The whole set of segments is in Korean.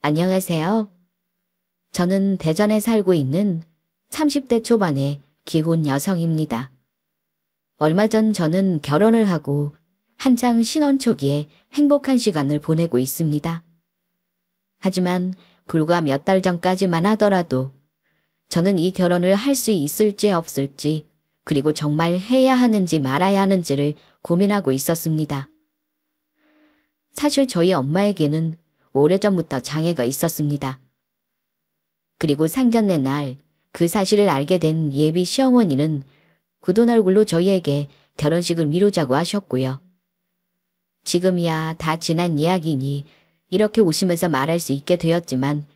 안녕하세요. 저는 대전에 살고 있는 30대 초반의 기혼 여성입니다. 얼마 전 저는 결혼을 하고 한창 신혼 초기에 행복한 시간을 보내고 있습니다. 하지만 불과 몇 달 전까지만 하더라도 저는 이 결혼을 할 수 있을지 없을지, 그리고 정말 해야 하는지 말아야 하는지를 고민하고 있었습니다. 사실 저희 엄마에게는 오래전부터 장애가 있었습니다. 그리고 상견례 날 그 사실을 알게 된 예비 시어머니는 굳은 얼굴로 저희에게 결혼식을 미루자고 하셨고요. 지금이야 다 지난 이야기니 이렇게 웃으면서 말할 수 있게 되었지만,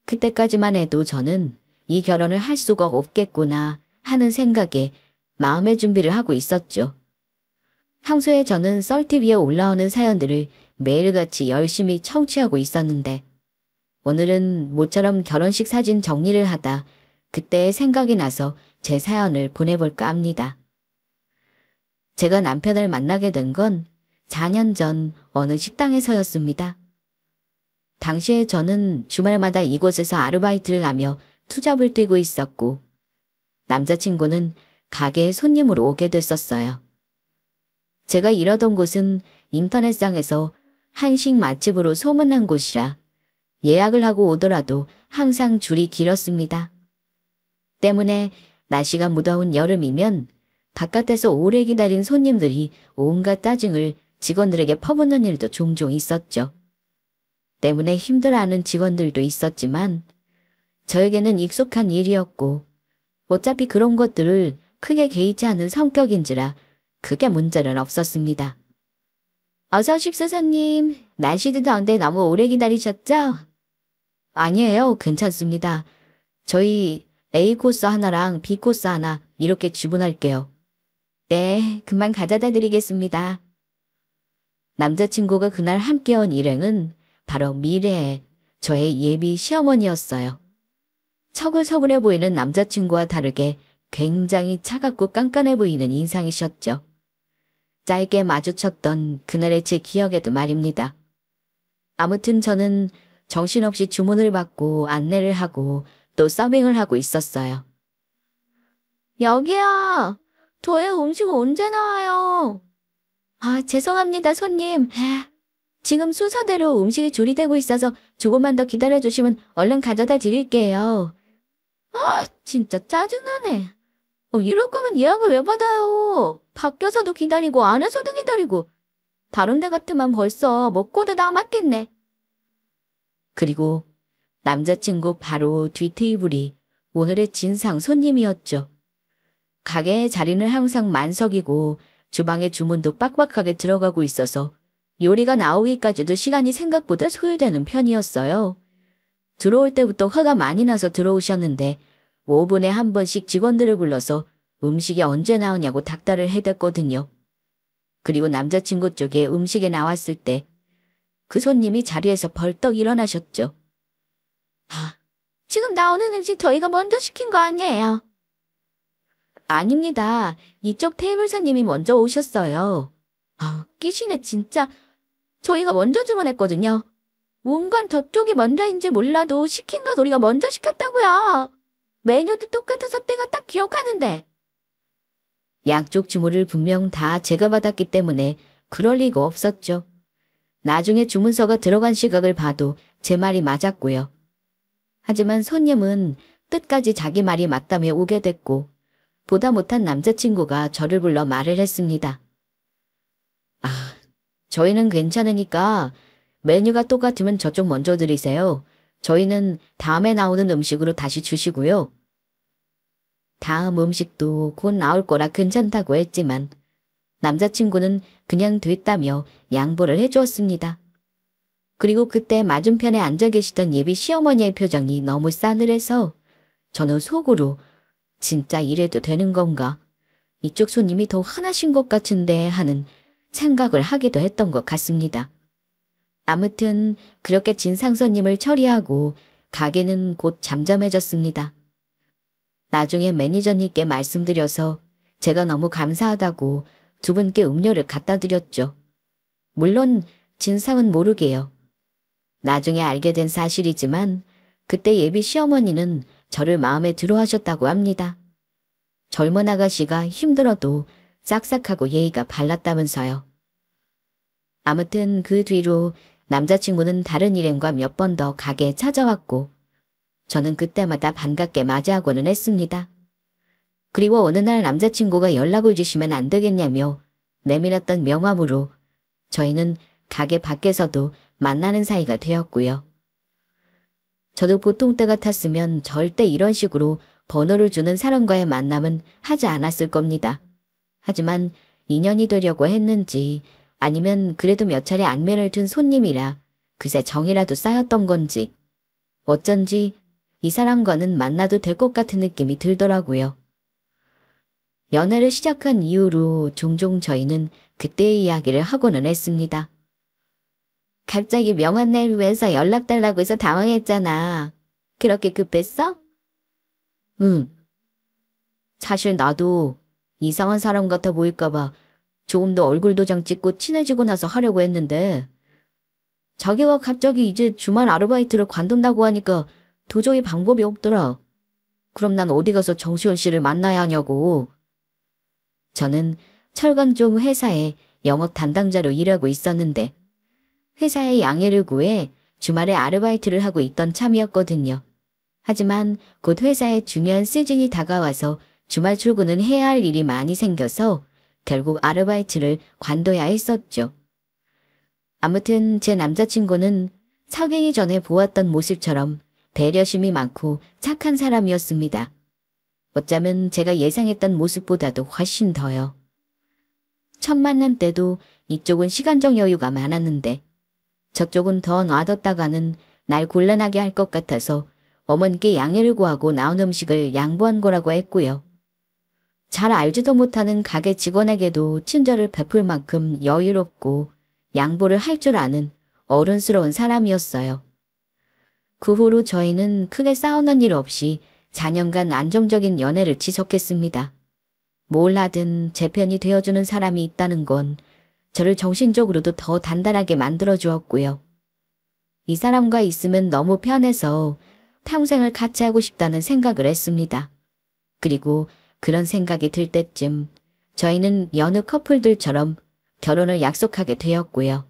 그때까지만 해도 저는 이 결혼을 할 수가 없겠구나 하는 생각에 마음의 준비를 하고 있었죠. 평소에 저는 썰TV에 올라오는 사연들을 매일같이 열심히 청취하고 있었는데, 오늘은 모처럼 결혼식 사진 정리를 하다 그때의 생각이 나서 제 사연을 보내볼까 합니다. 제가 남편을 만나게 된 건 4년 전 어느 식당에서였습니다. 당시에 저는 주말마다 이곳에서 아르바이트를 하며 투잡을 뛰고 있었고, 남자친구는 가게에 손님으로 오게 됐었어요. 제가 일하던 곳은 인터넷상에서 한식 맛집으로 소문난 곳이라 예약을 하고 오더라도 항상 줄이 길었습니다. 때문에 날씨가 무더운 여름이면 바깥에서 오래 기다린 손님들이 온갖 짜증을 직원들에게 퍼붓는 일도 종종 있었죠. 때문에 힘들어하는 직원들도 있었지만 저에게는 익숙한 일이었고, 어차피 그런 것들을 크게 개의치 않은 성격인지라 크게 문제는 없었습니다. 어서 오십시오, 손님. 날씨도 더운데 너무 오래 기다리셨죠? 아니에요, 괜찮습니다. 저희 A 코스 하나랑 B 코스 하나 이렇게 주문할게요. 네, 금방 가져다 드리겠습니다. 남자친구가 그날 함께 온 일행은 바로 미래의 저의 예비 시어머니였어요. 서글서글해 보이는 남자친구와 다르게 굉장히 차갑고 깐깐해 보이는 인상이셨죠. 짧게 마주쳤던 그날의 제 기억에도 말입니다. 아무튼 저는 정신없이 주문을 받고 안내를 하고 또 서빙을 하고 있었어요. 여기요. 저의 음식 언제 나와요? 아, 죄송합니다, 손님. 지금 순서대로 음식이 조리되고 있어서 조금만 더 기다려주시면 얼른 가져다 드릴게요. 아, 진짜 짜증나네. 이럴 거면 예약을 왜 받아요? 밖에서도 기다리고 안에서도 기다리고. 다른 데 같으면 벌써 먹고도 남았겠네. 그리고 남자친구 바로 뒤 테이블이 오늘의 진상 손님이었죠. 가게의 자리는 항상 만석이고 주방에 주문도 빡빡하게 들어가고 있어서 요리가 나오기까지도 시간이 생각보다 소요되는 편이었어요. 들어올 때부터 화가 많이 나서 들어오셨는데 5분에 한 번씩 직원들을 불러서 음식이 언제 나오냐고 닥달을 해댔거든요. 그리고 남자친구 쪽에 음식이 나왔을 때 그 손님이 자리에서 벌떡 일어나셨죠. 아, 지금 나오는 음식 저희가 먼저 시킨 거 아니에요? 아닙니다. 이쪽 테이블 손님이 먼저 오셨어요. 아, 끼시네 진짜. 저희가 먼저 주문했거든요. 뭔가 저쪽이 먼저인지 몰라도 시킨 건 우리가 먼저 시켰다고요. 메뉴도 똑같아서 내가 딱 기억하는데. 양쪽 주문을 분명 다 제가 받았기 때문에 그럴 리가 없었죠. 나중에 주문서가 들어간 시각을 봐도 제 말이 맞았고요. 하지만 손님은 끝까지 자기 말이 맞다며 오게 됐고, 보다 못한 남자친구가 저를 불러 말을 했습니다. 아, 저희는 괜찮으니까 메뉴가 똑같으면 저쪽 먼저 드리세요. 저희는 다음에 나오는 음식으로 다시 주시고요. 다음 음식도 곧 나올 거라 괜찮다고 했지만 남자친구는 그냥 됐다며 양보를 해주었습니다. 그리고 그때 맞은편에 앉아 계시던 예비 시어머니의 표정이 너무 싸늘해서 저는 속으로 진짜 이래도 되는 건가? 이쪽 손님이 더 화나신 것 같은데 하는 생각을 하기도 했던 것 같습니다. 아무튼 그렇게 진상 손님을 처리하고 가게는 곧 잠잠해졌습니다. 나중에 매니저님께 말씀드려서 제가 너무 감사하다고 두 분께 음료를 갖다 드렸죠. 물론 진상은 모르게요. 나중에 알게 된 사실이지만 그때 예비 시어머니는 저를 마음에 들어 하셨다고 합니다. 젊은 아가씨가 힘들어도 싹싹하고 예의가 발랐다면서요. 아무튼 그 뒤로 남자친구는 다른 일행과 몇 번 더 가게에 찾아왔고 저는 그때마다 반갑게 맞이하고는 했습니다. 그리고 어느 날 남자친구가 연락을 주시면 안 되겠냐며 내밀었던 명함으로 저희는 가게 밖에서도 만나는 사이가 되었고요. 저도 보통 때 같았으면 절대 이런 식으로 번호를 주는 사람과의 만남은 하지 않았을 겁니다. 하지만 인연이 되려고 했는지 아니면 그래도 몇 차례 안면을 둔 손님이라 그새 정이라도 쌓였던 건지 어쩐지 이 사람과는 만나도 될 것 같은 느낌이 들더라고요. 연애를 시작한 이후로 종종 저희는 그때의 이야기를 하고는 했습니다. 갑자기 명한 날 위해서 연락 달라고 해서 당황했잖아. 그렇게 급했어? 응. 사실 나도 이상한 사람 같아 보일까봐 조금 더 얼굴 도장 찍고 친해지고 나서 하려고 했는데 자기가 갑자기 이제 주말 아르바이트를 관둔다고 하니까 도저히 방법이 없더라. 그럼 난 어디 가서 정시현 씨를 만나야 하냐고. 저는 철강 쪽 회사에 영업 담당자로 일하고 있었는데 회사에 양해를 구해 주말에 아르바이트를 하고 있던 참이었거든요. 하지만 곧 회사에 중요한 시즌이 다가와서 주말 출근은 해야 할 일이 많이 생겨서 결국 아르바이트를 관둬야 했었죠. 아무튼 제 남자친구는 사귀기 전에 보았던 모습처럼 배려심이 많고 착한 사람이었습니다. 어쩌면 제가 예상했던 모습보다도 훨씬 더요. 첫 만남 때도 이쪽은 시간적 여유가 많았는데 저쪽은 더 놔뒀다가는 날 곤란하게 할 것 같아서 어머니께 양해를 구하고 나온 음식을 양보한 거라고 했고요. 잘 알지도 못하는 가게 직원에게도 친절을 베풀 만큼 여유롭고 양보를 할 줄 아는 어른스러운 사람이었어요. 그 후로 저희는 크게 싸우는 일 없이 4년간 안정적인 연애를 지속했습니다. 뭘 하든 제 편이 되어주는 사람이 있다는 건 저를 정신적으로도 더 단단하게 만들어주었고요. 이 사람과 있으면 너무 편해서 평생을 같이 하고 싶다는 생각을 했습니다. 그리고 그런 생각이 들 때쯤 저희는 여느 커플들처럼 결혼을 약속하게 되었고요.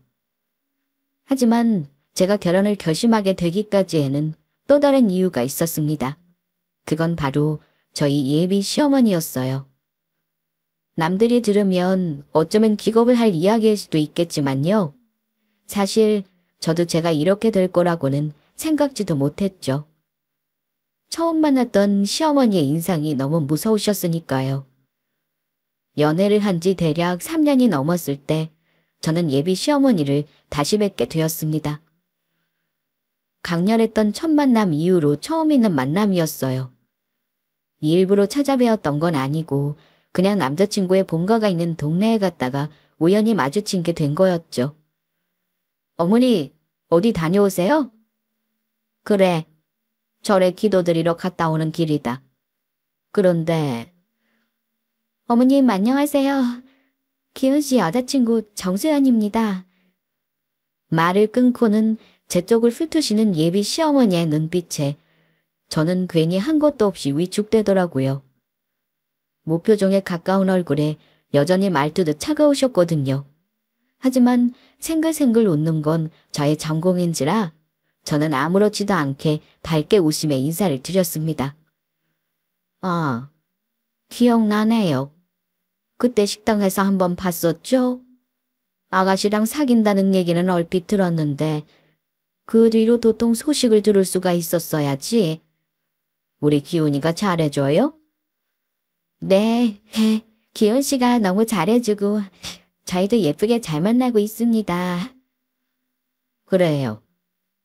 하지만 제가 결혼을 결심하게 되기까지에는 또 다른 이유가 있었습니다. 그건 바로 저희 예비 시어머니였어요. 남들이 들으면 어쩌면 기겁을 할 이야기일 수도 있겠지만요. 사실 저도 제가 이렇게 될 거라고는 생각지도 못했죠. 처음 만났던 시어머니의 인상이 너무 무서우셨으니까요. 연애를 한 지 대략 3년이 넘었을 때 저는 예비 시어머니를 다시 뵙게 되었습니다. 강렬했던 첫 만남 이후로 처음 있는 만남이었어요. 일부러 찾아뵈었던 건 아니고 그냥 남자친구의 본가가 있는 동네에 갔다가 우연히 마주친 게 된 거였죠. 어머니, 어디 다녀오세요? 그래, 절에 기도드리러 갔다 오는 길이다. 그런데 어머님 안녕하세요. 기훈씨 여자친구 정수연입니다. 말을 끊고는 제 쪽을 훑으시는 예비 시어머니의 눈빛에 저는 괜히 한 것도 없이 위축되더라고요. 무표정에 가까운 얼굴에 여전히 말투도 차가우셨거든요. 하지만 생글생글 웃는 건 저의 전공인지라 저는 아무렇지도 않게 밝게 웃으며 인사를 드렸습니다. 아, 기억나네요. 그때 식당에서 한번 봤었죠? 아가씨랑 사귄다는 얘기는 얼핏 들었는데 그 뒤로 도통 소식을 들을 수가 있었어야지. 우리 기훈이가 잘해줘요? 네, 기훈씨가 너무 잘해주고 저희도 예쁘게 잘 만나고 있습니다. 그래요.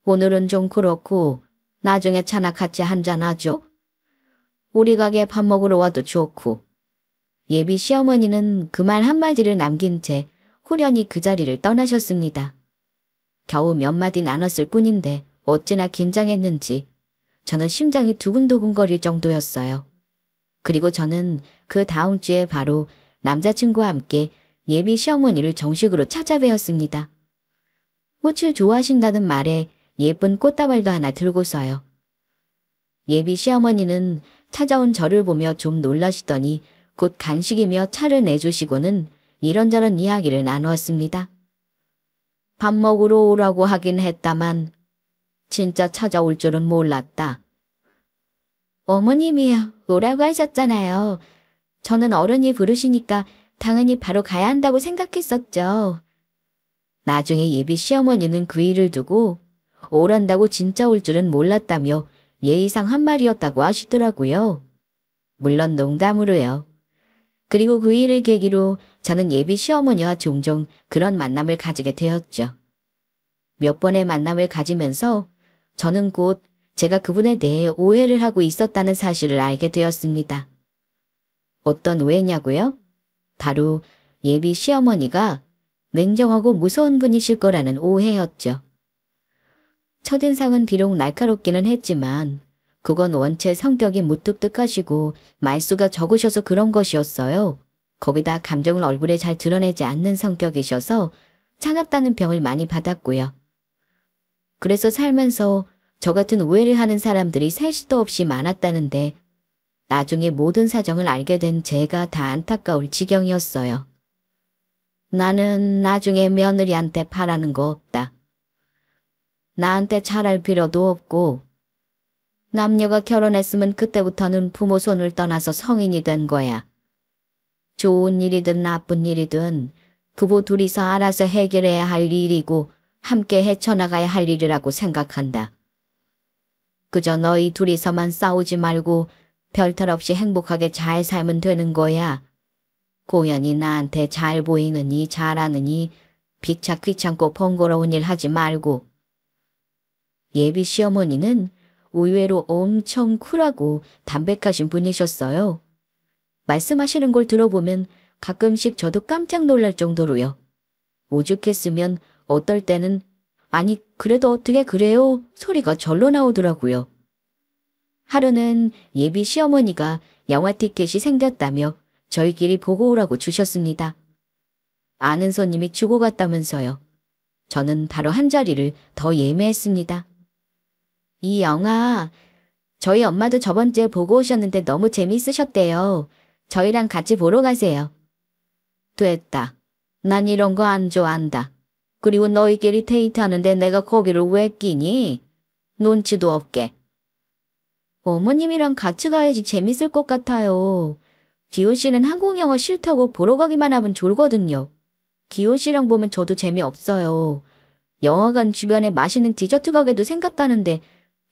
오늘은 좀 그렇고 나중에 차나 같이 한잔하죠? 우리 가게 밥 먹으러 와도 좋고. 예비 시어머니는 그 말 한마디를 남긴 채 후련히 그 자리를 떠나셨습니다. 겨우 몇 마디 나눴을 뿐인데 어찌나 긴장했는지 저는 심장이 두근두근거릴 정도였어요. 그리고 저는 그 다음 주에 바로 남자친구와 함께 예비 시어머니를 정식으로 찾아뵈었습니다. 꽃을 좋아하신다는 말에 예쁜 꽃다발도 하나 들고서요. 예비 시어머니는 찾아온 저를 보며 좀 놀라시더니 곧 간식이며 차를 내주시고는 이런저런 이야기를 나누었습니다. 밥 먹으러 오라고 하긴 했다만 진짜 찾아올 줄은 몰랐다. 어머님이 오라고 하셨잖아요. 저는 어른이 부르시니까 당연히 바로 가야 한다고 생각했었죠. 나중에 예비 시어머니는 그 일을 두고 오란다고 진짜 올 줄은 몰랐다며 예의상 한 말이었다고 하시더라고요. 물론 농담으로요. 그리고 그 일을 계기로 저는 예비 시어머니와 종종 그런 만남을 가지게 되었죠. 몇 번의 만남을 가지면서 저는 곧 제가 그분에 대해 오해를 하고 있었다는 사실을 알게 되었습니다. 어떤 오해냐고요? 바로 예비 시어머니가 냉정하고 무서운 분이실 거라는 오해였죠. 첫인상은 비록 날카롭기는 했지만 그건 원체 성격이 무뚝뚝하시고 말수가 적으셔서 그런 것이었어요. 거기다 감정을 얼굴에 잘 드러내지 않는 성격이셔서 차갑다는 병을 많이 받았고요. 그래서 살면서 저 같은 오해를 하는 사람들이 셀 수도 없이 많았다는데 나중에 모든 사정을 알게 된 제가 다 안타까울 지경이었어요. 나는 나중에 며느리한테 바라는 거 없다. 나한테 잘할 필요도 없고 남녀가 결혼했으면 그때부터는 부모 손을 떠나서 성인이 된 거야. 좋은 일이든 나쁜 일이든 부부 둘이서 알아서 해결해야 할 일이고 함께 헤쳐나가야 할 일이라고 생각한다. 그저 너희 둘이서만 싸우지 말고 별탈 없이 행복하게 잘 살면 되는 거야. 고연히 나한테 잘 보이느니 잘하느니 귀찮고 번거로운 일 하지 말고. 예비 시어머니는 의외로 엄청 쿨하고 담백하신 분이셨어요. 말씀하시는 걸 들어보면 가끔씩 저도 깜짝 놀랄 정도로요. 오죽했으면 어떨 때는 아니 그래도 어떻게 그래요? 소리가 절로 나오더라고요. 하루는 예비 시어머니가 영화 티켓이 생겼다며 저희끼리 보고 오라고 주셨습니다. 아는 손님이 주고 갔다면서요. 저는 바로 한 자리를 더 예매했습니다. 이 영화 저희 엄마도 저번 주에 보고 오셨는데 너무 재밌으셨대요. 저희랑 같이 보러 가세요. 됐다. 난 이런 거 안 좋아한다. 그리고 너희끼리 데이트하는데 내가 거기를 왜 끼니? 눈치도 없게. 어머님이랑 같이 가야지 재밌을 것 같아요. 기호 씨는 한국 영화 싫다고 보러 가기만 하면 졸거든요. 기호 씨랑 보면 저도 재미없어요. 영화관 주변에 맛있는 디저트 가게도 생겼다는데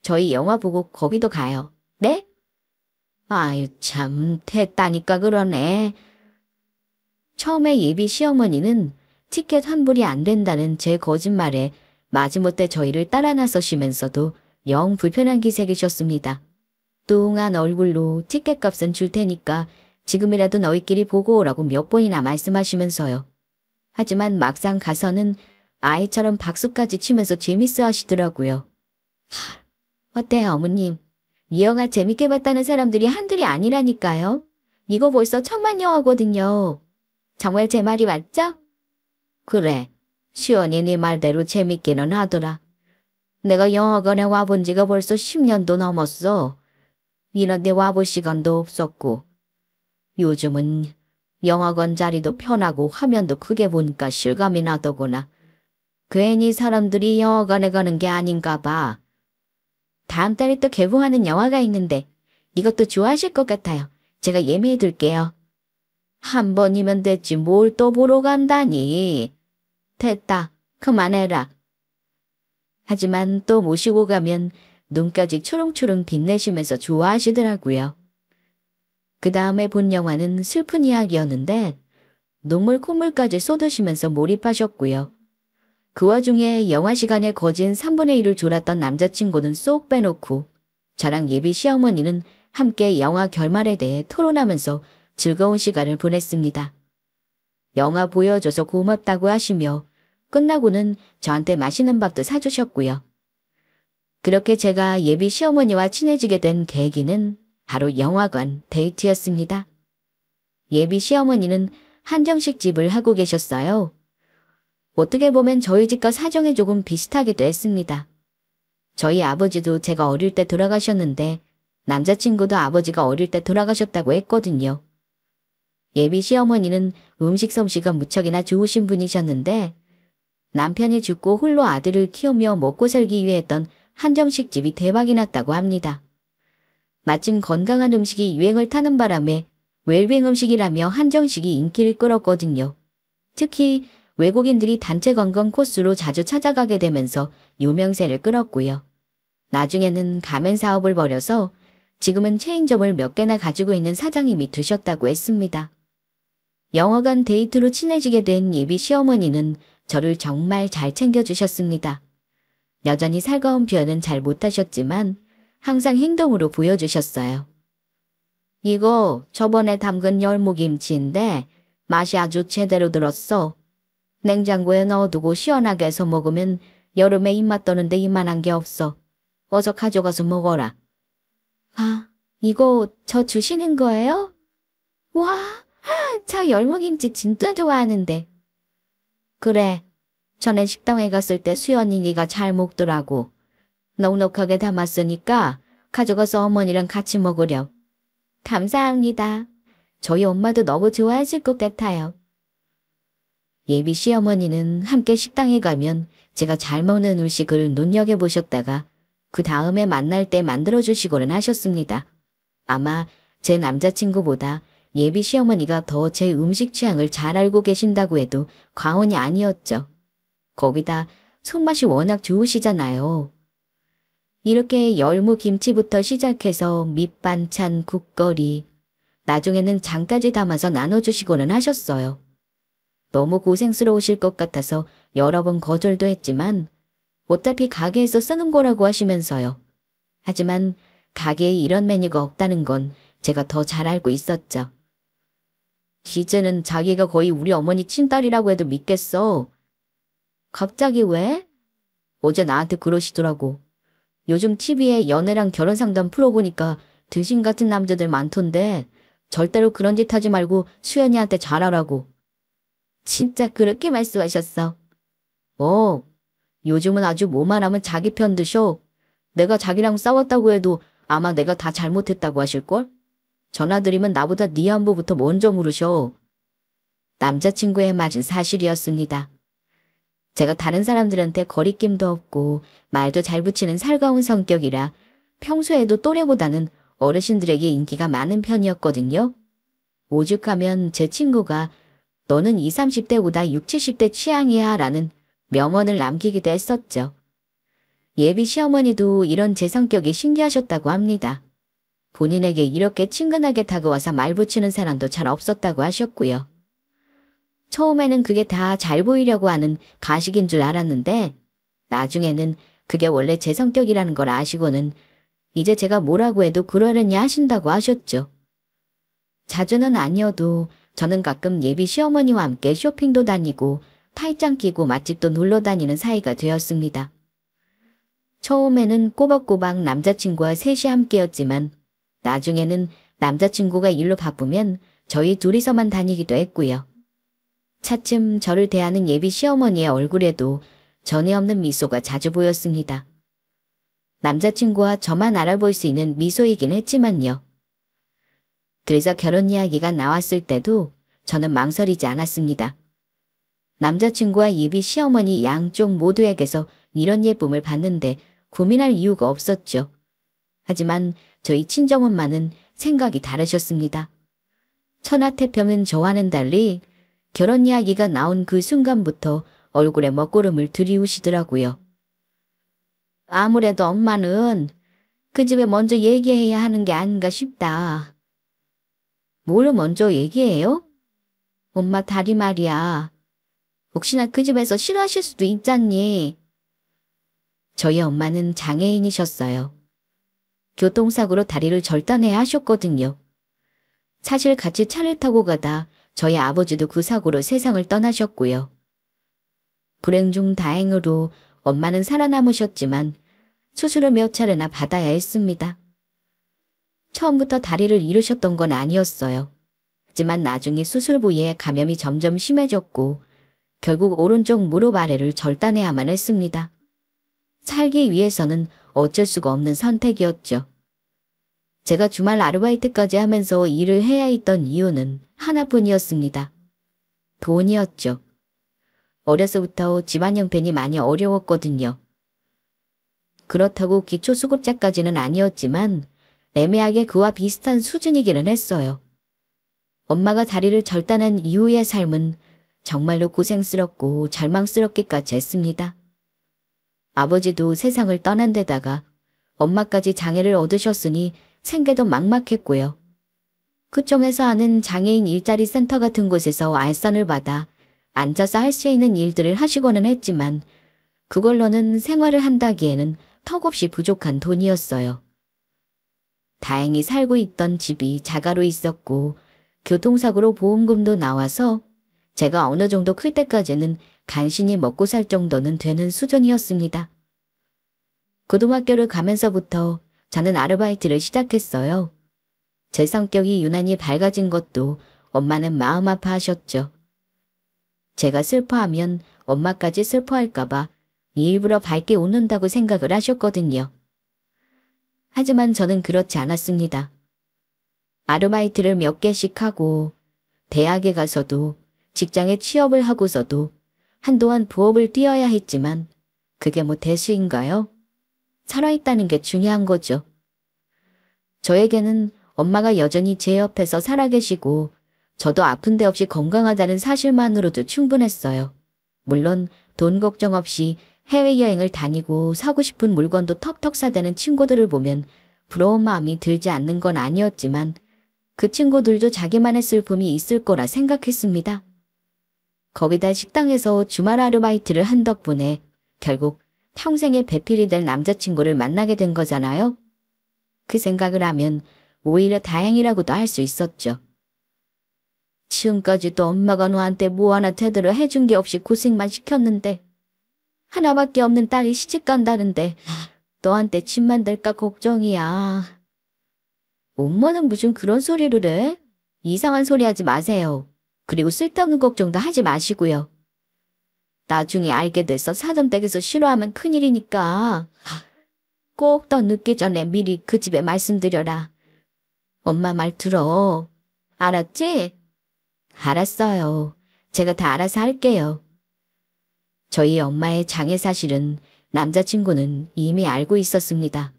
저희 영화 보고 거기도 가요. 네? 아유 참 됐다니까 그러네. 처음에 예비 시어머니는 티켓 환불이 안 된다는 제 거짓말에 마지못해 저희를 따라 나서시면서도 영 불편한 기색이셨습니다. 뚱한 얼굴로 티켓값은 줄 테니까 지금이라도 너희끼리 보고 오라고 몇 번이나 말씀하시면서요. 하지만 막상 가서는 아이처럼 박수까지 치면서 재밌어 하시더라고요. 어때요 어머님? 이 영화 재밌게 봤다는 사람들이 한둘이 아니라니까요. 이거 벌써 천만 영화거든요. 정말 제 말이 맞죠? 그래. 시원이 네 말대로 재밌기는 하더라. 내가 영화관에 와본 지가 벌써 10년도 넘었어. 이런데 와볼 시간도 없었고. 요즘은 영화관 자리도 편하고 화면도 크게 보니까 실감이 나더구나. 괜히 사람들이 영화관에 가는 게 아닌가 봐. 다음 달에 또 개봉하는 영화가 있는데 이것도 좋아하실 것 같아요. 제가 예매해 둘게요. 한 번이면 됐지 뭘 또 보러 간다니. 됐다. 그만해라. 하지만 또 모시고 가면 눈까지 초롱초롱 빛내시면서 좋아하시더라고요. 그 다음에 본 영화는 슬픈 이야기였는데 눈물 콧물까지 쏟으시면서 몰입하셨고요. 그 와중에 영화 시간에 거진 3분의 1을 졸았던 남자친구는 쏙 빼놓고 저랑 예비 시어머니는 함께 영화 결말에 대해 토론하면서 즐거운 시간을 보냈습니다. 영화 보여줘서 고맙다고 하시며 끝나고는 저한테 맛있는 밥도 사주셨고요. 그렇게 제가 예비 시어머니와 친해지게 된 계기는 바로 영화관 데이트였습니다. 예비 시어머니는 한정식 집을 하고 계셨어요. 어떻게 보면 저희 집과 사정이 조금 비슷하기도 했습니다. 저희 아버지도 제가 어릴 때 돌아가셨는데 남자친구도 아버지가 어릴 때 돌아가셨다고 했거든요. 예비 시어머니는 음식 솜씨가 무척이나 좋으신 분이셨는데 남편이 죽고 홀로 아들을 키우며 먹고 살기 위해 했던 한정식 집이 대박이 났다고 합니다. 마침 건강한 음식이 유행을 타는 바람에 웰빙 음식이라며 한정식이 인기를 끌었거든요. 특히 외국인들이 단체 관광 코스로 자주 찾아가게 되면서 유명세를 끌었고요. 나중에는 가맹 사업을 벌여서 지금은 체인점을 몇 개나 가지고 있는 사장님이 되셨다고 했습니다. 영화관 데이트로 친해지게 된 예비 시어머니는 저를 정말 잘 챙겨주셨습니다. 여전히 살가운 표현은 잘 못하셨지만 항상 행동으로 보여주셨어요. 이거 저번에 담근 열무김치인데 맛이 아주 제대로 들었어. 냉장고에 넣어두고 시원하게 해서 먹으면 여름에 입맛 떠는데 이만한 게 없어. 어서 가져가서 먹어라. 아, 이거 저 주시는 거예요? 와, 저 열무김치 진짜 좋아하는데. 그래, 전에 식당에 갔을 때 수연이가 잘 먹더라고. 넉넉하게 담았으니까 가져가서 어머니랑 같이 먹으렴. 감사합니다. 저희 엄마도 너무 좋아하실 것 같아요. 예비 시어머니는 함께 식당에 가면 제가 잘 먹는 음식을 눈여겨보셨다가 그 다음에 만날 때 만들어주시고는 하셨습니다. 아마 제 남자친구보다 예비 시어머니가 더 제 음식 취향을 잘 알고 계신다고 해도 과언이 아니었죠. 거기다 손맛이 워낙 좋으시잖아요. 이렇게 열무김치부터 시작해서 밑반찬, 국거리, 나중에는 장까지 담아서 나눠주시고는 하셨어요. 너무 고생스러우실 것 같아서 여러 번 거절도 했지만 어차피 가게에서 쓰는 거라고 하시면서요. 하지만 가게에 이런 메뉴가 없다는 건 제가 더 잘 알고 있었죠. 이제는 자기가 거의 우리 어머니 친딸이라고 해도 믿겠어. 갑자기 왜? 어제 나한테 그러시더라고. 요즘 TV에 연애랑 결혼 상담 프로 보니까 등신 같은 남자들 많던데 절대로 그런 짓 하지 말고 수연이한테 잘하라고. 진짜 그렇게 말씀하셨어. 요즘은 아주 뭐만 하면 자기 편 드셔. 내가 자기랑 싸웠다고 해도 아마 내가 다 잘못했다고 하실걸? 전화드리면 나보다 네 안부부터 먼저 물으셔. 남자친구의 말은 사실이었습니다. 제가 다른 사람들한테 거리낌도 없고 말도 잘 붙이는 살가운 성격이라 평소에도 또래보다는 어르신들에게 인기가 많은 편이었거든요. 오죽하면 제 친구가 너는 20, 30대보다 60, 70대 취향이야 라는 명언을 남기기도 했었죠. 예비 시어머니도 이런 제 성격이 신기하셨다고 합니다. 본인에게 이렇게 친근하게 다가와서 말 붙이는 사람도 잘 없었다고 하셨고요. 처음에는 그게 다 잘 보이려고 하는 가식인 줄 알았는데 나중에는 그게 원래 제 성격이라는 걸 아시고는 이제 제가 뭐라고 해도 그러려니 하신다고 하셨죠. 자주는 아니어도 저는 가끔 예비 시어머니와 함께 쇼핑도 다니고 팔짱 끼고 맛집도 놀러 다니는 사이가 되었습니다. 처음에는 꼬박꼬박 남자친구와 셋이 함께였지만 나중에는 남자친구가 일로 바쁘면 저희 둘이서만 다니기도 했고요. 차츰 저를 대하는 예비 시어머니의 얼굴에도 전에 없는 미소가 자주 보였습니다. 남자친구와 저만 알아볼 수 있는 미소이긴 했지만요. 그래서 결혼 이야기가 나왔을 때도 저는 망설이지 않았습니다. 남자친구와 예비 시어머니 양쪽 모두에게서 이런 예쁨을 받는데 고민할 이유가 없었죠. 하지만 저희 친정엄마는 생각이 다르셨습니다. 천하태평은 저와는 달리 결혼 이야기가 나온 그 순간부터 얼굴에 먹구름을 들이우시더라고요. 아무래도 엄마는 그 집에 먼저 얘기해야 하는 게 아닌가 싶다. 뭘 먼저 얘기해요? 엄마 다리 말이야. 혹시나 그 집에서 싫어하실 수도 있잖니. 저희 엄마는 장애인이셨어요. 교통사고로 다리를 절단해야 하셨거든요. 사실 같이 차를 타고 가다 저희 아버지도 그 사고로 세상을 떠나셨고요. 불행 중 다행으로 엄마는 살아남으셨지만 수술을 몇 차례나 받아야 했습니다. 처음부터 다리를 잃으셨던 건 아니었어요. 하지만 나중에 수술 부위에 감염이 점점 심해졌고 결국 오른쪽 무릎 아래를 절단해야만 했습니다. 살기 위해서는 어쩔 수가 없는 선택이었죠. 제가 주말 아르바이트까지 하면서 일을 해야 했던 이유는 하나뿐이었습니다. 돈이었죠. 어려서부터 집안 형편이 많이 어려웠거든요. 그렇다고 기초수급자까지는 아니었지만 애매하게 그와 비슷한 수준이기는 했어요. 엄마가 다리를 절단한 이후의 삶은 정말로 고생스럽고 절망스럽기까지 했습니다. 아버지도 세상을 떠난 데다가 엄마까지 장애를 얻으셨으니 생계도 막막했고요. 구청에서 하는 장애인 일자리 센터 같은 곳에서 알선을 받아 앉아서 할 수 있는 일들을 하시고는 했지만 그걸로는 생활을 한다기에는 턱없이 부족한 돈이었어요. 다행히 살고 있던 집이 자가로 있었고 교통사고로 보험금도 나와서 제가 어느 정도 클 때까지는 간신히 먹고 살 정도는 되는 수준이었습니다. 고등학교를 가면서부터 저는 아르바이트를 시작했어요. 제 성격이 유난히 밝아진 것도 엄마는 마음 아파하셨죠. 제가 슬퍼하면 엄마까지 슬퍼할까봐 일부러 밝게 웃는다고 생각을 하셨거든요. 하지만 저는 그렇지 않았습니다. 아르바이트를 몇 개씩 하고 대학에 가서도 직장에 취업을 하고서도 한동안 부업을 뛰어야 했지만 그게 뭐 대수인가요? 살아있다는 게 중요한 거죠. 저에게는 엄마가 여전히 제 옆에서 살아계시고 저도 아픈 데 없이 건강하다는 사실만으로도 충분했어요. 물론 돈 걱정 없이 해외여행을 다니고 사고 싶은 물건도 턱턱 사대는 친구들을 보면 부러운 마음이 들지 않는 건 아니었지만 그 친구들도 자기만의 슬픔이 있을 거라 생각했습니다. 거기다 식당에서 주말 아르바이트를 한 덕분에 결국 평생의 배필이 될 남자친구를 만나게 된 거잖아요. 그 생각을 하면 오히려 다행이라고도 할 수 있었죠. 지금까지도 엄마가 너한테 뭐 하나 제대로 해준 게 없이 고생만 시켰는데 하나밖에 없는 딸이 시집 간다는데 너한테 집 만들까 걱정이야. 엄마는 무슨 그런 소리를 해? 이상한 소리 하지 마세요. 그리고 쓸데없는 걱정도 하지 마시고요. 나중에 알게 돼서 사돈댁에서 싫어하면 큰일이니까 꼭 더 늦기 전에 미리 그 집에 말씀드려라. 엄마 말 들어. 알았지? 알았어요. 제가 다 알아서 할게요. 저희 엄마의 장애 사실은 남자친구는 이미 알고 있었습니다.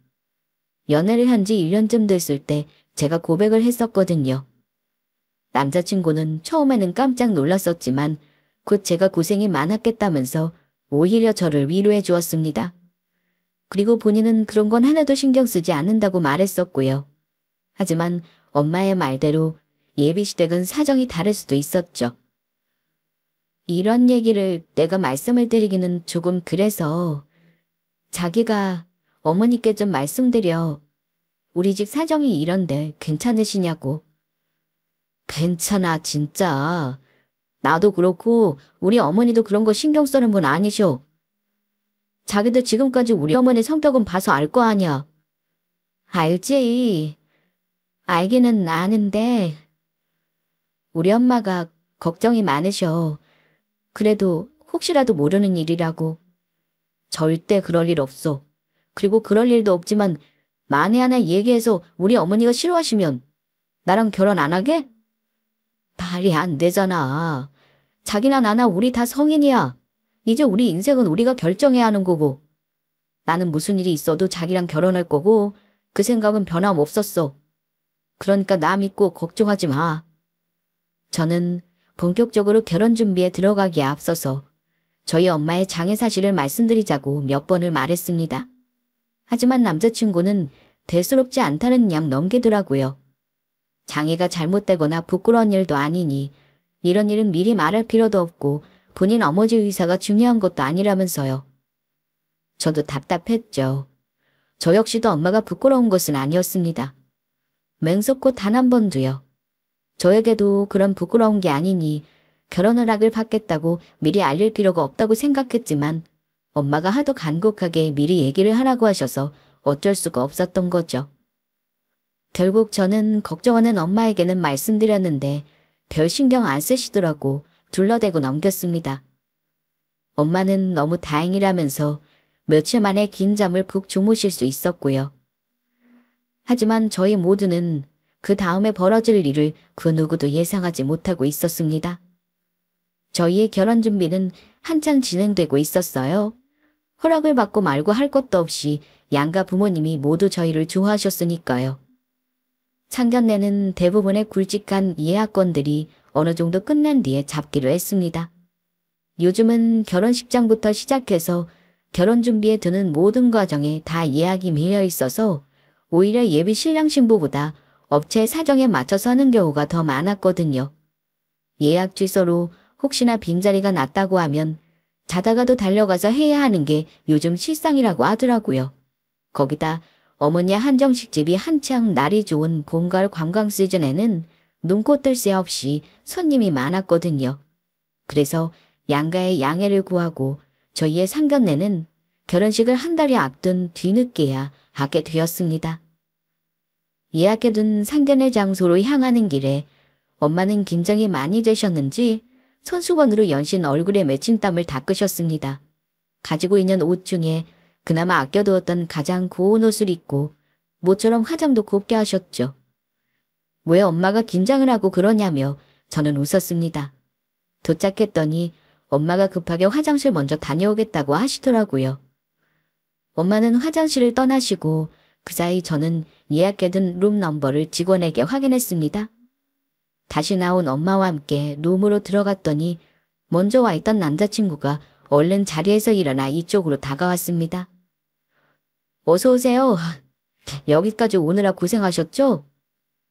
연애를 한 지 1년쯤 됐을 때 제가 고백을 했었거든요. 남자친구는 처음에는 깜짝 놀랐었지만 곧 제가 고생이 많았겠다면서 오히려 저를 위로해 주었습니다. 그리고 본인은 그런 건 하나도 신경 쓰지 않는다고 말했었고요. 하지만 엄마의 말대로 예비시댁은 사정이 다를 수도 있었죠. 이런 얘기를 내가 말씀을 드리기는 조금 그래서 자기가 어머니께 좀 말씀드려. 우리 집 사정이 이런데 괜찮으시냐고. 괜찮아 진짜. 나도 그렇고 우리 어머니도 그런 거 신경 쓰는 분 아니셔. 자기도 지금까지 우리 어머니 성격은 봐서 알 거 아니야. 알지. 알기는 아는데 우리 엄마가 걱정이 많으셔. 그래도 혹시라도 모르는 일이라고. 절대 그럴 일 없어. 그리고 그럴 일도 없지만 만에 하나 얘기해서 우리 어머니가 싫어하시면 나랑 결혼 안 하게? 말이 안 되잖아. 자기나 나나 우리 다 성인이야. 이제 우리 인생은 우리가 결정해야 하는 거고. 나는 무슨 일이 있어도 자기랑 결혼할 거고 그 생각은 변함없었어. 그러니까 나 믿고 걱정하지 마. 저는 본격적으로 결혼 준비에 들어가기에 앞서서 저희 엄마의 장애 사실을 말씀드리자고 몇 번을 말했습니다. 하지만 남자친구는 대수롭지 않다는 양 넘기더라고요. 장애가 잘못되거나 부끄러운 일도 아니니 이런 일은 미리 말할 필요도 없고 본인 어머니 의사가 중요한 것도 아니라면서요. 저도 답답했죠. 저 역시도 엄마가 부끄러운 것은 아니었습니다. 맹세코 단 한 번도요. 저에게도 그런 부끄러운 게 아니니 결혼을 하길 받겠다고 미리 알릴 필요가 없다고 생각했지만 엄마가 하도 간곡하게 미리 얘기를 하라고 하셔서 어쩔 수가 없었던 거죠. 결국 저는 걱정하는 엄마에게는 말씀드렸는데 별 신경 안 쓰시더라고 둘러대고 넘겼습니다. 엄마는 너무 다행이라면서 며칠 만에 긴 잠을 푹 주무실 수 있었고요. 하지만 저희 모두는 그 다음에 벌어질 일을 그 누구도 예상하지 못하고 있었습니다. 저희의 결혼 준비는 한창 진행되고 있었어요. 허락을 받고 말고 할 것도 없이 양가 부모님이 모두 저희를 좋아하셨으니까요. 상견례는 대부분의 굵직한 예약건들이 어느 정도 끝난 뒤에 잡기로 했습니다. 요즘은 결혼식장부터 시작해서 결혼 준비에 드는 모든 과정에 다 예약이 밀려 있어서 오히려 예비 신랑 신부보다 업체 사정에 맞춰서 하는 경우가 더 많았거든요. 예약 취소로 혹시나 빈자리가 났다고 하면 자다가도 달려가서 해야 하는 게 요즘 실상이라고 하더라고요. 거기다 어머니 한정식집이 한창 날이 좋은 봄가을 관광 시즌에는 눈코 뜰 새 없이 손님이 많았거든요. 그래서 양가의 양해를 구하고 저희의 상견례는 결혼식을 한 달이 앞둔 뒤늦게야 하게 되었습니다. 예약해둔 상견례 장소로 향하는 길에 엄마는 긴장이 많이 되셨는지 손수건으로 연신 얼굴에 맺힌 땀을 닦으셨습니다. 가지고 있는 옷 중에 그나마 아껴두었던 가장 고운 옷을 입고 모처럼 화장도 곱게 하셨죠. 왜 엄마가 긴장을 하고 그러냐며 저는 웃었습니다. 도착했더니 엄마가 급하게 화장실 먼저 다녀오겠다고 하시더라고요. 엄마는 화장실을 떠나시고 그 사이 저는 예약해둔 룸 넘버를 직원에게 확인했습니다. 다시 나온 엄마와 함께 룸으로 들어갔더니 먼저 와 있던 남자친구가 얼른 자리에서 일어나 이쪽으로 다가왔습니다. 어서 오세요. 여기까지 오느라 고생하셨죠?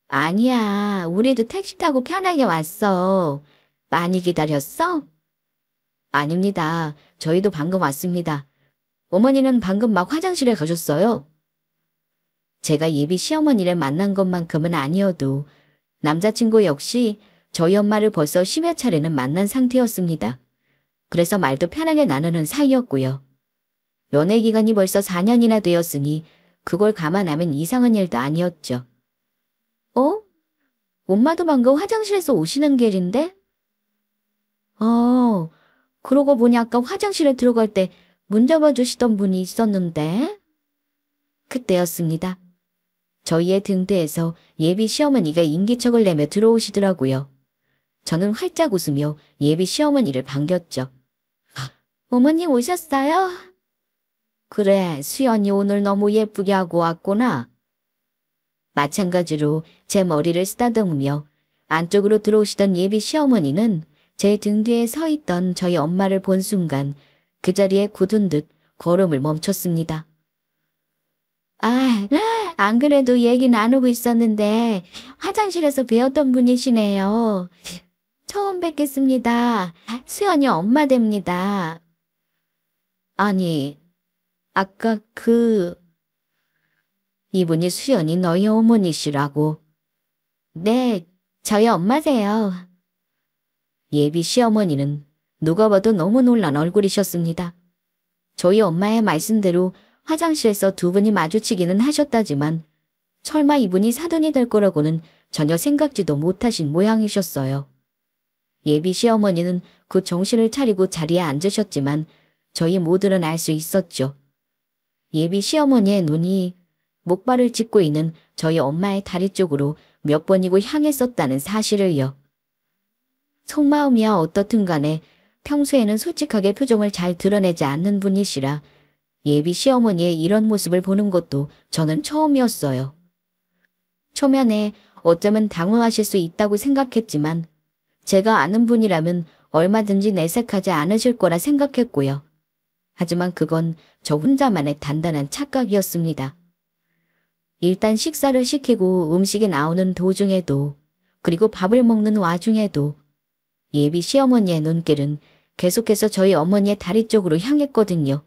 아니야, 우리도 택시 타고 편하게 왔어. 많이 기다렸어? 아닙니다. 저희도 방금 왔습니다. 어머니는 방금 막 화장실에 가셨어요. 제가 예비 시어머니를 만난 것만큼은 아니어도 남자친구 역시 저희 엄마를 벌써 10여 차례는 만난 상태였습니다. 그래서 말도 편하게 나누는 사이였고요. 연애 기간이 벌써 4년이나 되었으니 그걸 감안하면 이상한 일도 아니었죠. 어? 엄마도 방금 화장실에서 오시는 길인데? 그러고 보니 아까 화장실에 들어갈 때 문 잡아주시던 분이 있었는데? 그때였습니다. 저희의 등 뒤에서 예비 시어머니가 인기척을 내며 들어오시더라고요. 저는 활짝 웃으며 예비 시어머니를 반겼죠. 어머니 오셨어요? 그래, 수연이 오늘 너무 예쁘게 하고 왔구나. 마찬가지로 제 머리를 쓰다듬으며 안쪽으로 들어오시던 예비 시어머니는 제 등 뒤에 서 있던 저희 엄마를 본 순간 그 자리에 굳은 듯 걸음을 멈췄습니다. 안 그래도 얘기 나누고 있었는데 화장실에서 뵈었던 분이시네요. 처음 뵙겠습니다. 수연이 엄마 됩니다. 아니, 아까 이분이 수연이 너희 어머니시라고. 네, 저희 엄마세요. 예비 시어머니는 누가 봐도 너무 놀란 얼굴이셨습니다. 저희 엄마의 말씀대로 화장실에서 두 분이 마주치기는 하셨다지만 설마 이분이 사돈이 될 거라고는 전혀 생각지도 못하신 모양이셨어요. 예비 시어머니는 그 정신을 차리고 자리에 앉으셨지만 저희 모두는 알 수 있었죠. 예비 시어머니의 눈이 목발을 짚고 있는 저희 엄마의 다리 쪽으로 몇 번이고 향했었다는 사실을요. 속마음이야 어떻든 간에 평소에는 솔직하게 표정을 잘 드러내지 않는 분이시라 예비 시어머니의 이런 모습을 보는 것도 저는 처음이었어요. 초면에 어쩌면 당황하실 수 있다고 생각했지만 제가 아는 분이라면 얼마든지 내색하지 않으실 거라 생각했고요. 하지만 그건 저 혼자만의 단단한 착각이었습니다. 일단 식사를 시키고 음식이 나오는 도중에도 그리고 밥을 먹는 와중에도 예비 시어머니의 눈길은 계속해서 저희 어머니의 다리 쪽으로 향했거든요.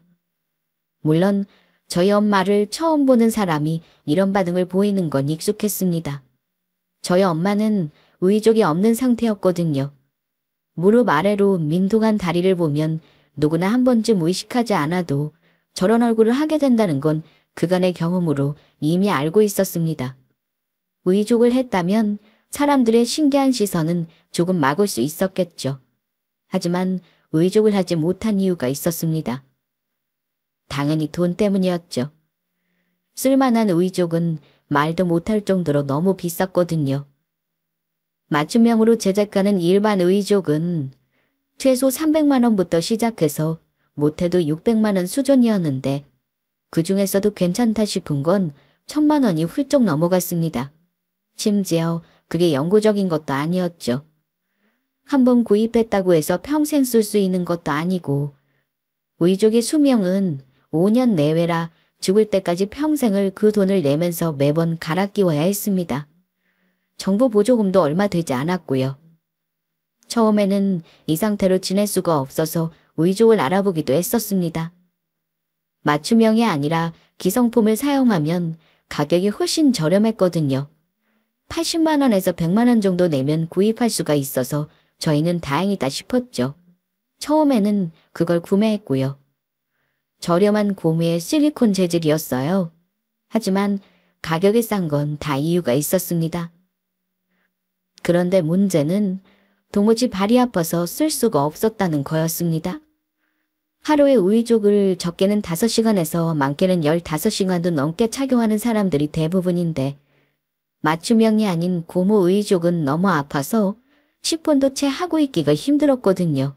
물론 저희 엄마를 처음 보는 사람이 이런 반응을 보이는 건 익숙했습니다. 저희 엄마는 의족이 없는 상태였거든요. 무릎 아래로 민둥한 다리를 보면 누구나 한 번쯤 의식하지 않아도 저런 얼굴을 하게 된다는 건 그간의 경험으로 이미 알고 있었습니다. 의족을 했다면 사람들의 신기한 시선은 조금 막을 수 있었겠죠. 하지만 의족을 하지 못한 이유가 있었습니다. 당연히 돈 때문이었죠. 쓸만한 의족은 말도 못할 정도로 너무 비쌌거든요. 맞춤형으로 제작하는 일반 의족은 최소 300만 원부터 시작해서 못해도 600만 원 수준이었는데 그 중에서도 괜찮다 싶은 건 1000만 원이 훌쩍 넘어갔습니다. 심지어 그게 영구적인 것도 아니었죠. 한번 구입했다고 해서 평생 쓸 수 있는 것도 아니고 의족의 수명은 5년 내외라 죽을 때까지 평생을 그 돈을 내면서 매번 갈아 끼워야 했습니다. 정부 보조금도 얼마 되지 않았고요. 처음에는 이 상태로 지낼 수가 없어서 의족을 알아보기도 했었습니다. 맞춤형이 아니라 기성품을 사용하면 가격이 훨씬 저렴했거든요. 80만 원에서 100만 원 정도 내면 구입할 수가 있어서 저희는 다행이다 싶었죠. 처음에는 그걸 구매했고요. 저렴한 고무의 실리콘 재질이었어요. 하지만 가격이 싼 건 다 이유가 있었습니다. 그런데 문제는 도무지 발이 아파서 쓸 수가 없었다는 거였습니다. 하루에 의족을 적게는 5시간에서 많게는 15시간도 넘게 착용하는 사람들이 대부분인데 맞춤형이 아닌 고무 의족은 너무 아파서 10분도 채 하고 있기가 힘들었거든요.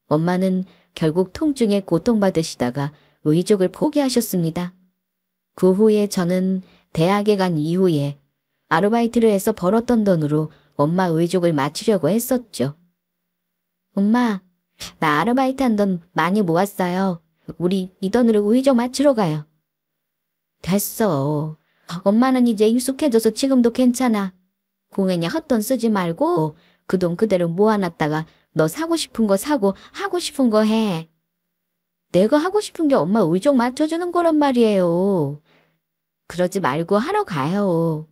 엄마는 결국 통증에 고통받으시다가 의족을 포기하셨습니다. 그 후에 저는 대학에 간 이후에 아르바이트를 해서 벌었던 돈으로 엄마 의족을 맞추려고 했었죠. 엄마, 나 아르바이트 한 돈 많이 모았어요. 우리 이 돈으로 의족 맞추러 가요. 됐어. 엄마는 이제 익숙해져서 지금도 괜찮아. 공연이 헛돈 쓰지 말고 그 돈 그대로 모아놨다가 너 사고 싶은 거 사고 하고 싶은 거 해. 내가 하고 싶은 게 엄마 의족 맞춰주는 거란 말이에요. 그러지 말고 하러 가요.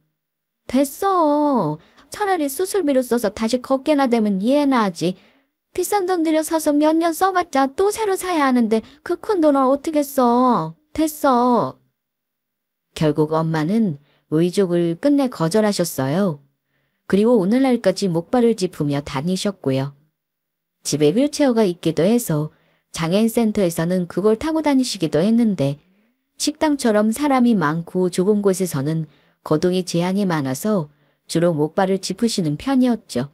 됐어. 차라리 수술비로 써서 다시 걷게나 되면 이해나 하지. 비싼 돈 들여 사서 몇 년 써봤자 또 새로 사야 하는데 그 큰 돈을 어떻게 써. 됐어. 결국 엄마는 의족을 끝내 거절하셨어요. 그리고 오늘날까지 목발을 짚으며 다니셨고요. 집에 휠체어가 있기도 해서 장애인 센터에서는 그걸 타고 다니시기도 했는데 식당처럼 사람이 많고 좁은 곳에서는 거동이 제한이 많아서 주로 목발을 짚으시는 편이었죠.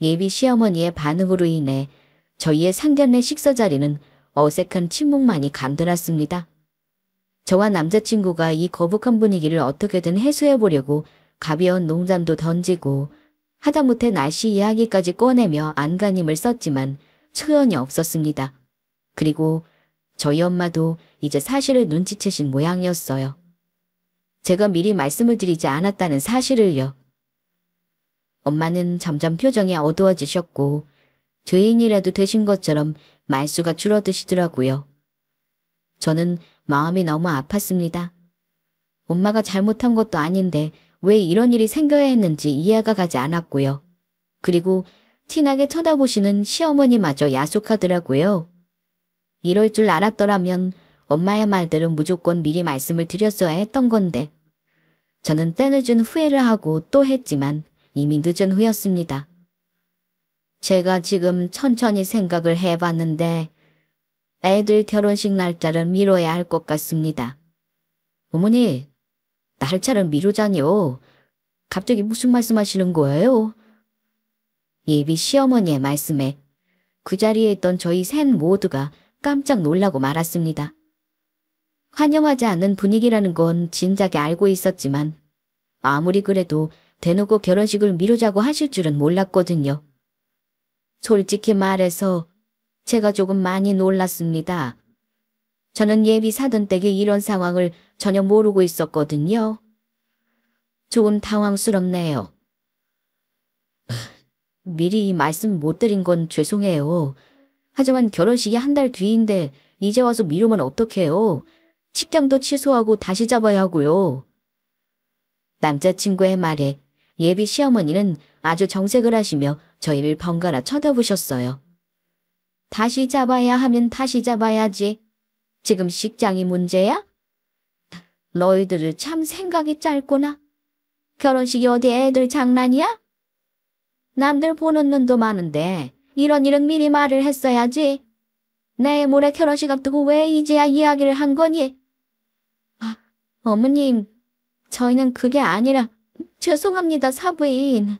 예비 시어머니의 반응으로 인해 저희의 상견례 식사 자리는 어색한 침묵만이 감돌았습니다. 저와 남자친구가 이 거북한 분위기를 어떻게든 해소해보려고 가벼운 농담도 던지고 하다못해 날씨 이야기까지 꺼내며 안간힘을 썼지만 소용이 없었습니다. 그리고 저희 엄마도 이제 사실을 눈치채신 모양이었어요. 제가 미리 말씀을 드리지 않았다는 사실을요. 엄마는 점점 표정이 어두워지셨고 죄인이라도 되신 것처럼 말수가 줄어드시더라고요. 저는 마음이 너무 아팠습니다. 엄마가 잘못한 것도 아닌데 왜 이런 일이 생겨야 했는지 이해가 가지 않았고요. 그리고 티나게 쳐다보시는 시어머니마저 야속하더라고요. 이럴 줄 알았더라면 엄마의 말대로 무조건 미리 말씀을 드렸어야 했던 건데 저는 때늦은 후회를 하고 또 했지만 이미 늦은 후였습니다. 제가 지금 천천히 생각을 해봤는데 애들 결혼식 날짜를 미뤄야 할 것 같습니다. 어머니, 날짜를 미루자니요. 갑자기 무슨 말씀하시는 거예요? 예비 시어머니의 말씀에 그 자리에 있던 저희 셋 모두가 깜짝 놀라고 말았습니다. 환영하지 않는 분위기라는 건 진작에 알고 있었지만 아무리 그래도 대놓고 결혼식을 미루자고 하실 줄은 몰랐거든요. 솔직히 말해서 제가 조금 많이 놀랐습니다. 저는 예비 사돈댁에 이런 상황을 전혀 모르고 있었거든요. 조금 당황스럽네요. 미리 말씀 못 드린 건 죄송해요. 하지만 결혼식이 한 달 뒤인데 이제 와서 미루면 어떡해요. 식장도 취소하고 다시 잡아야 하고요. 남자친구의 말에 예비 시어머니는 아주 정색을 하시며 저희를 번갈아 쳐다보셨어요. 다시 잡아야 하면 다시 잡아야지. 지금 식장이 문제야? 너희들을 참 생각이 짧구나. 결혼식이 어디 애들 장난이야? 남들 보는 눈도 많은데 이런 일은 미리 말을 했어야지. 내일 모레 결혼식 앞두고 왜 이제야 이야기를 한 거니? 아, 어머님, 저희는 그게 아니라 죄송합니다, 사부인.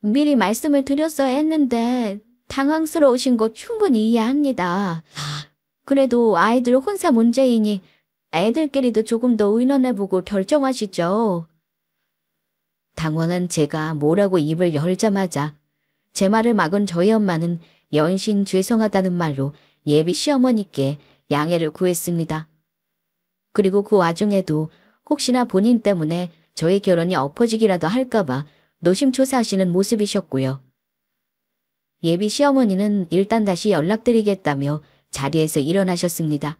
미리 말씀을 드렸어야 했는데 당황스러우신 거 충분히 이해합니다. 그래도 아이들 혼사 문제이니 애들끼리도 조금 더 의논해보고 결정하시죠. 당황한 제가 뭐라고 입을 열자마자 제 말을 막은 저희 엄마는 연신 죄송하다는 말로 예비 시어머니께 양해를 구했습니다. 그리고 그 와중에도 혹시나 본인 때문에 저희 결혼이 엎어지기라도 할까봐 노심초사하시는 모습이셨고요. 예비 시어머니는 일단 다시 연락드리겠다며 자리에서 일어나셨습니다.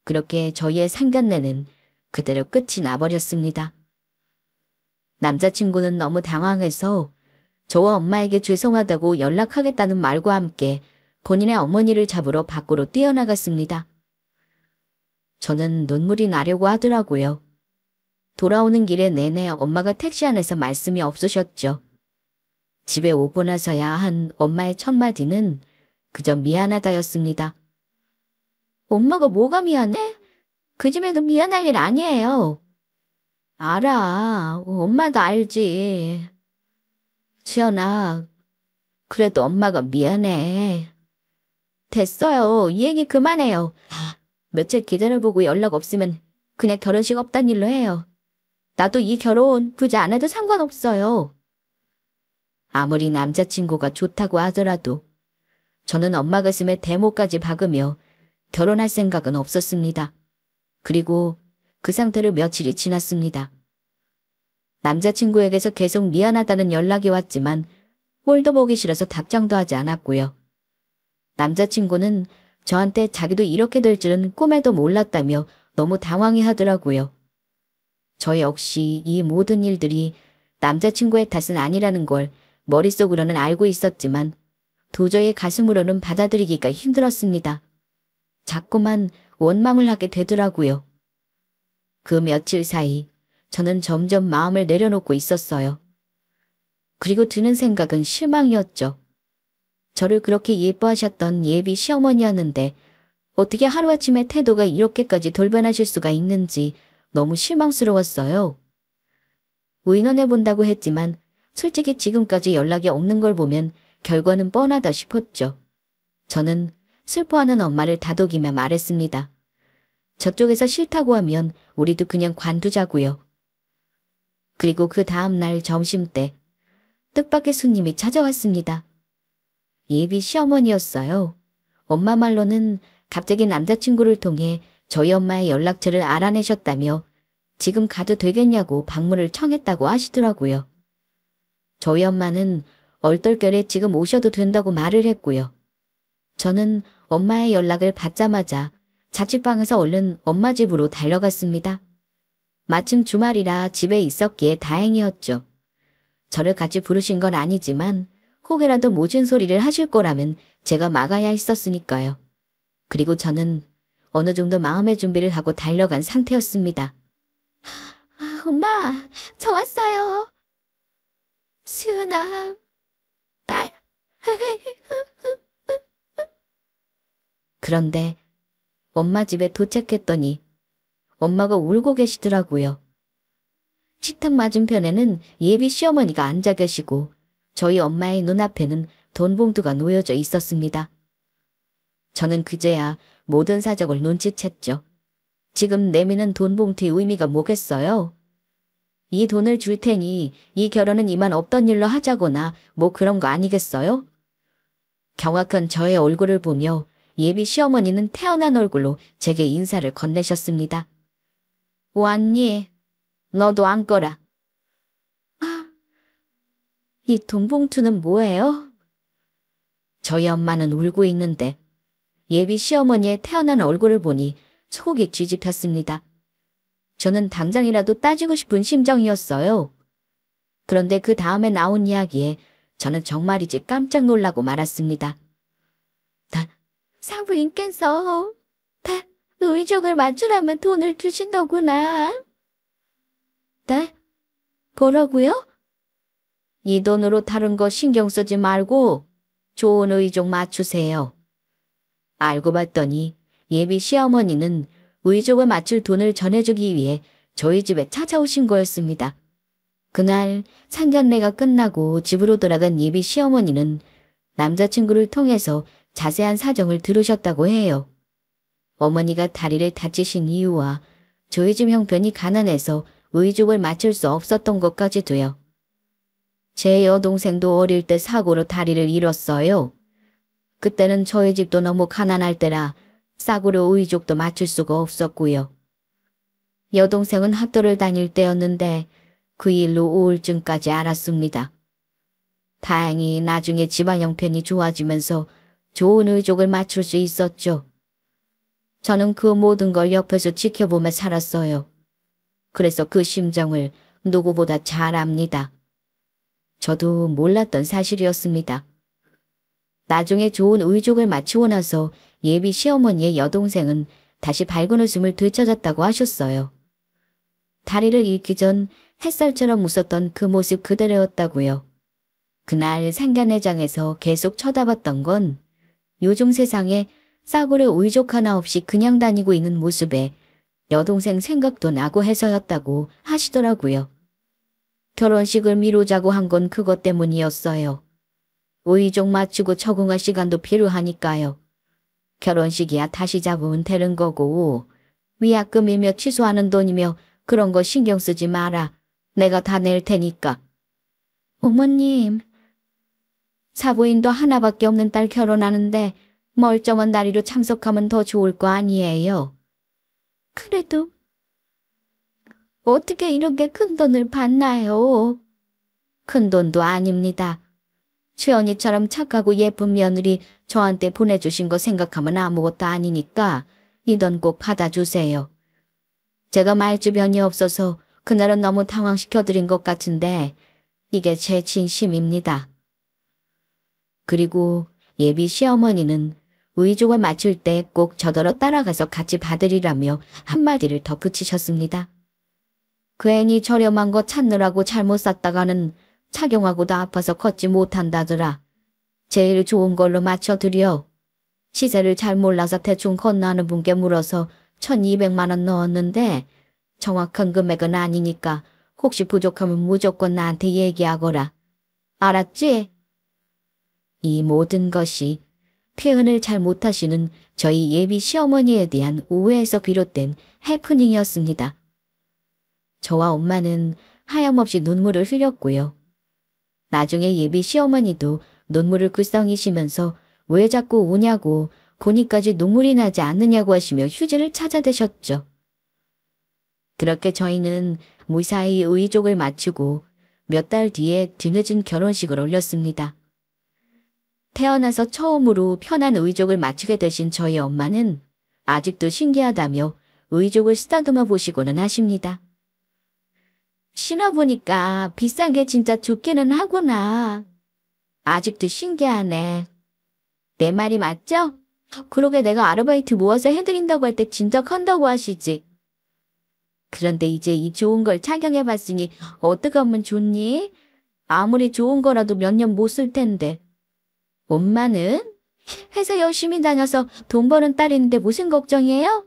그렇게 저희의 상견례는 그대로 끝이 나버렸습니다. 남자친구는 너무 당황해서 저와 엄마에게 죄송하다고 연락하겠다는 말과 함께 본인의 어머니를 잡으러 밖으로 뛰어나갔습니다. 저는 눈물이 나려고 하더라고요. 돌아오는 길에 내내 엄마가 택시 안에서 말씀이 없으셨죠. 집에 오고 나서야 한 엄마의 첫 마디는 그저 미안하다였습니다. 엄마가 뭐가 미안해? 그 집에도 미안할 일 아니에요. 알아. 엄마도 알지. 지연아, 그래도 엄마가 미안해. 됐어요. 이 얘기 그만해요. 며칠 기다려보고 연락 없으면 그냥 결혼식 없단 일로 해요. 나도 이 결혼 굳이 안 해도 상관없어요. 아무리 남자친구가 좋다고 하더라도 저는 엄마 가슴에 대못까지 박으며 결혼할 생각은 없었습니다. 그리고 그 상태로 며칠이 지났습니다. 남자친구에게서 계속 미안하다는 연락이 왔지만 꼴도 보기 싫어서 답장도 하지 않았고요. 남자친구는 저한테 자기도 이렇게 될 줄은 꿈에도 몰랐다며 너무 당황해 하더라고요. 저 역시 이 모든 일들이 남자친구의 탓은 아니라는 걸 머릿속으로는 알고 있었지만 도저히 가슴으로는 받아들이기가 힘들었습니다. 자꾸만 원망을 하게 되더라고요. 그 며칠 사이 저는 점점 마음을 내려놓고 있었어요. 그리고 드는 생각은 실망이었죠. 저를 그렇게 예뻐하셨던 예비 시어머니였는데 어떻게 하루아침에 태도가 이렇게까지 돌변하실 수가 있는지 너무 실망스러웠어요. 의논해본다고 했지만 솔직히 지금까지 연락이 없는 걸 보면 결과는 뻔하다 싶었죠. 저는 슬퍼하는 엄마를 다독이며 말했습니다. 저쪽에서 싫다고 하면 우리도 그냥 관두자고요. 그리고 그 다음날 점심때 뜻밖의 손님이 찾아왔습니다. 예비 시어머니였어요. 엄마 말로는 갑자기 남자친구를 통해 저희 엄마의 연락처를 알아내셨다며 지금 가도 되겠냐고 방문을 청했다고 하시더라고요. 저희 엄마는 얼떨결에 지금 오셔도 된다고 말을 했고요. 저는 엄마의 연락을 받자마자 자취방에서 얼른 엄마 집으로 달려갔습니다. 마침 주말이라 집에 있었기에 다행이었죠. 저를 같이 부르신 건 아니지만 혹이라도 모진 소리를 하실 거라면 제가 막아야 했었으니까요. 그리고 저는 어느 정도 마음의 준비를 하고 달려간 상태였습니다. 엄마, 저 왔어요. 수연아, 딸. 그런데 엄마 집에 도착했더니 엄마가 울고 계시더라고요. 식탁 맞은편에는 예비 시어머니가 앉아 계시고 저희 엄마의 눈앞에는 돈 봉투가 놓여져 있었습니다. 저는 그제야 모든 사정을 눈치챘죠. 지금 내미는 돈 봉투의 의미가 뭐겠어요? 이 돈을 줄 테니 이 결혼은 이만 없던 일로 하자거나 뭐 그런 거 아니겠어요? 경악한 저의 얼굴을 보며 예비 시어머니는 태어난 얼굴로 제게 인사를 건네셨습니다. 왔니? 너도 앉거라. 이 돈 봉투는 뭐예요? 저희 엄마는 울고 있는데 예비 시어머니의 태어난 얼굴을 보니 속이 뒤집혔습니다. 저는 당장이라도 따지고 싶은 심정이었어요. 그런데 그 다음에 나온 이야기에 저는 정말이지 깜짝 놀라고 말았습니다. 사부인께서 의족을 맞추라면 돈을 주신다구나. 네? 뭐라고요? 이 돈으로 다른 거 신경 쓰지 말고 좋은 의족 맞추세요. 알고 봤더니 예비 시어머니는 의족을 맞출 돈을 전해주기 위해 저희 집에 찾아오신 거였습니다. 그날 상견례가 끝나고 집으로 돌아간 예비 시어머니는 남자친구를 통해서 자세한 사정을 들으셨다고 해요. 어머니가 다리를 다치신 이유와 저희 집 형편이 가난해서 의족을 맞출 수 없었던 것까지도요. 제 여동생도 어릴 때 사고로 다리를 잃었어요. 그때는 저희 집도 너무 가난할 때라 싸구려 의족도 맞출 수가 없었고요. 여동생은 학교를 다닐 때였는데 그 일로 우울증까지 앓았습니다. 다행히 나중에 집안 형편이 좋아지면서 좋은 의족을 맞출 수 있었죠. 저는 그 모든 걸 옆에서 지켜보며 살았어요. 그래서 그 심정을 누구보다 잘 압니다. 저도 몰랐던 사실이었습니다. 나중에 좋은 의족을 맞추고 나서 예비 시어머니의 여동생은 다시 밝은 웃음을 되찾았다고 하셨어요. 다리를 잃기 전 햇살처럼 웃었던 그 모습 그대로였다고요. 그날 상견례장에서 계속 쳐다봤던 건 요즘 세상에 싸구려 의족 하나 없이 그냥 다니고 있는 모습에 여동생 생각도 나고 해서였다고 하시더라고요. 결혼식을 미루자고 한 건 그것 때문이었어요. 의족 맞추고 적응할 시간도 필요하니까요. 결혼식이야 다시 잡으면 되는 거고 위약금이며 취소하는 돈이며 그런 거 신경 쓰지 마라. 내가 다 낼 테니까. 어머님, 사부인도 하나밖에 없는 딸 결혼하는데 멀쩡한 나이로 참석하면 더 좋을 거 아니에요. 그래도 어떻게 이렇게 큰 돈을 받나요? 큰 돈도 아닙니다. 최언니처럼 착하고 예쁜 며느리 저한테 보내주신 거 생각하면 아무것도 아니니까 이 돈 꼭 받아주세요. 제가 말주변이 없어서 그날은 너무 당황시켜드린 것 같은데 이게 제 진심입니다. 그리고 예비 시어머니는 의족을 맞출 때 꼭 저더러 따라가서 같이 받으리라며 한마디를 더 붙이셨습니다. 괜히 저렴한 거 찾느라고 잘못 샀다가는 착용하고도 아파서 걷지 못한다더라. 제일 좋은 걸로 맞춰드려. 시세를 잘 몰라서 대충 건너하는 분께 물어서 1200만 원 넣었는데 정확한 금액은 아니니까 혹시 부족하면 무조건 나한테 얘기하거라. 알았지? 이 모든 것이 표현을 잘 못하시는 저희 예비 시어머니에 대한 오해에서 비롯된 해프닝이었습니다. 저와 엄마는 하염없이 눈물을 흘렸고요. 나중에 예비 시어머니도 눈물을 글썽이시면서 왜 자꾸 우냐고 보니까지 눈물이 나지 않느냐고 하시며 휴지를 찾아대셨죠. 그렇게 저희는 무사히 의족을 마치고 몇 달 뒤에 뒤늦은 결혼식을 올렸습니다. 태어나서 처음으로 편한 의족을 맞추게 되신 저희 엄마는 아직도 신기하다며 의족을 쓰다듬어 보시고는 하십니다. 신어보니까 비싼 게 진짜 좋기는 하구나. 아직도 신기하네. 내 말이 맞죠? 그러게 내가 아르바이트 모아서 해드린다고 할 때 진짜 큰다고 하시지. 그런데 이제 이 좋은 걸 착용해봤으니 어떻게 하면 좋니? 아무리 좋은 거라도 몇 년 못 쓸 텐데. 엄마는? 회사 열심히 다녀서 돈 버는 딸인데 무슨 걱정이에요?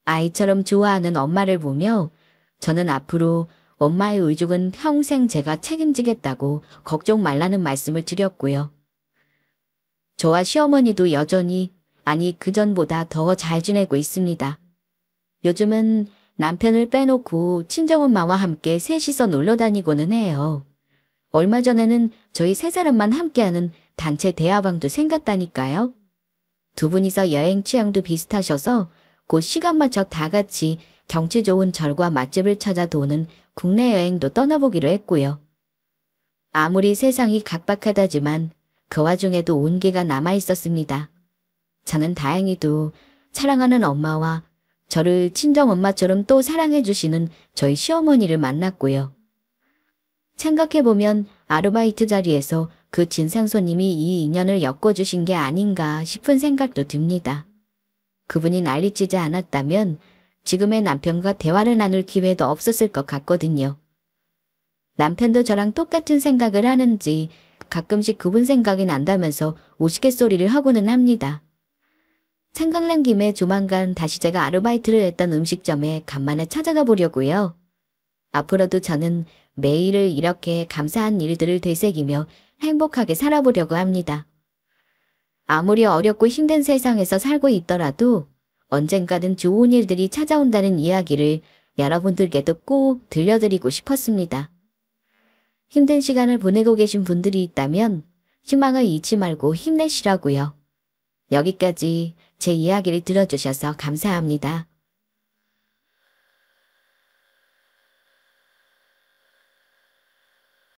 아이처럼 좋아하는 엄마를 보며 저는 앞으로 엄마의 의족은 평생 제가 책임지겠다고 걱정 말라는 말씀을 드렸고요. 저와 시어머니도 여전히, 아니 그전보다 더 잘 지내고 있습니다. 요즘은 남편을 빼놓고 친정엄마와 함께 셋이서 놀러 다니고는 해요. 얼마 전에는 저희 세 사람만 함께하는 단체 대화방도 생겼다니까요. 두 분이서 여행 취향도 비슷하셔서 곧 시간 맞춰 다 같이 경치 좋은 절과 맛집을 찾아 도는 국내 여행도 떠나보기로 했고요. 아무리 세상이 각박하다지만 그 와중에도 온기가 남아있었습니다. 저는 다행히도 사랑하는 엄마와 저를 친정엄마처럼 또 사랑해주시는 저희 시어머니를 만났고요. 생각해보면 아르바이트 자리에서 그 진상 손님이 이 인연을 엮어주신 게 아닌가 싶은 생각도 듭니다. 그분이 난리치지 않았다면 지금의 남편과 대화를 나눌 기회도 없었을 것 같거든요. 남편도 저랑 똑같은 생각을 하는지 가끔씩 그분 생각이 난다면서 우스갯소리를 하고는 합니다. 생각난 김에 조만간 다시 제가 아르바이트를 했던 음식점에 간만에 찾아가 보려고요. 앞으로도 저는 매일을 이렇게 감사한 일들을 되새기며 행복하게 살아보려고 합니다. 아무리 어렵고 힘든 세상에서 살고 있더라도 언젠가는 좋은 일들이 찾아온다는 이야기를 여러분들께도 꼭 들려드리고 싶었습니다. 힘든 시간을 보내고 계신 분들이 있다면 희망을 잃지 말고 힘내시라고요. 여기까지 제 이야기를 들어주셔서 감사합니다.